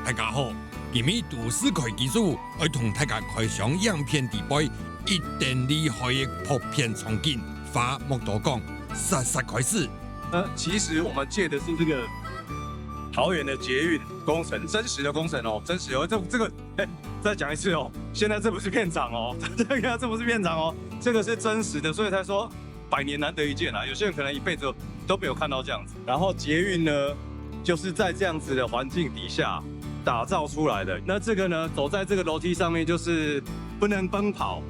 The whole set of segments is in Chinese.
大家好，今日都市開技術要同大家開箱影片底背1.2倍的破片場景，話莫多講，實開始。其實我們借的是這個桃園的捷運工程，真實的工程哦，真實哦。這個，再講一次哦，現在這不是片場哦，這不是片場哦，這個是真實的，所以才說100年難得一見啊。有些人可能一輩子都沒有看到這樣子。然後捷運呢，就是在這樣子的環境底下打造出來的。那這個呢，走在這個樓梯上面就是不能奔跑。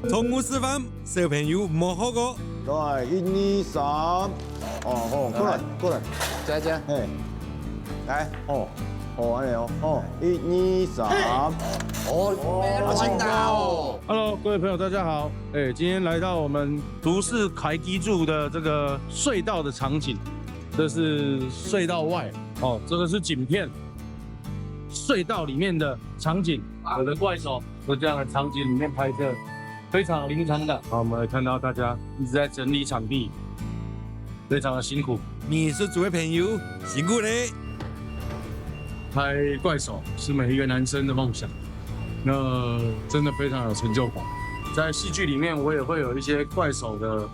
寵物示範，小朋友莫好過。來，1、2、3，哦好，過來，加，嘿，來，安尼哦，1、2、3，好輕大哦。Hello， 各位朋友，大家好。今天來到我們都市開基住的這個隧道的場景，這是隧道外哦，這個是景片。隧道裡面的場景，我的怪手在這樣的場景裡面拍攝，非常臨場感。好，我們來看到大家一直在整理場地，非常的辛苦。你是主位朋友，辛苦嘞！拍怪手是每一個男生的夢想，那真的非常有成就感。在戲劇裡面，我也會有一些怪手的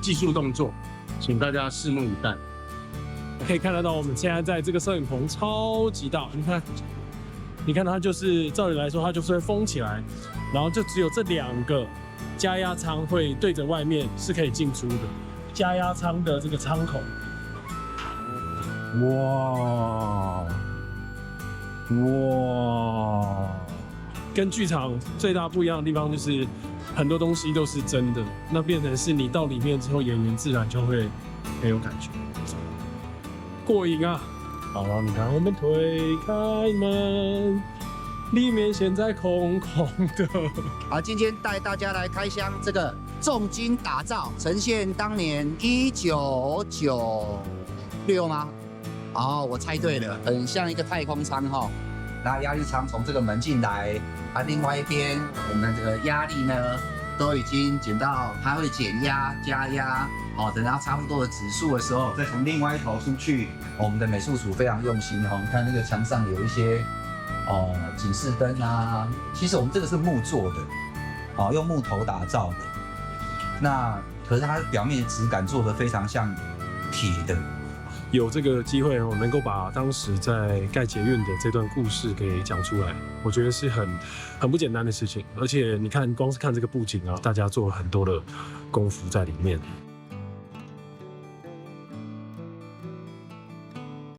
技術動作，請大家拭目以待。可以看得到，我們現在在這個攝影棚超級大，你看它就是照理來說，它就是會封起來，然後就只有這2個加壓艙會對着外面是可以進出的。加壓艙的這個艙口，哇，跟劇場最大不一樣的地方就是很多東西都是真的，那變成是你到裡面之後，演員自然就會很有感覺。過癮啊！好，然後你看，我們推開門，裡面現在空空的。好，今天帶大家來開箱這個重金打造，呈現當年1996嗎？哦，我猜對了，很像一個太空艙哈。那壓力艙從這個門進來，另外一邊我們這個壓力呢都已經減到，它會減壓、加壓。好，等到差不多的指數的時候，再從另外一頭出去。我們的美術組非常用心哈，你看那個牆上有一些警示燈啊，其實我们這個是木做的，用木頭打造的。那可是它表面質感做得非常像鐵的。有這個機會能夠把當時在蓋捷運的這段故事給講出來，我覺得是很不簡單的事情。而且你看，光是看這個布景啊，大家做了很多的功夫在裡面。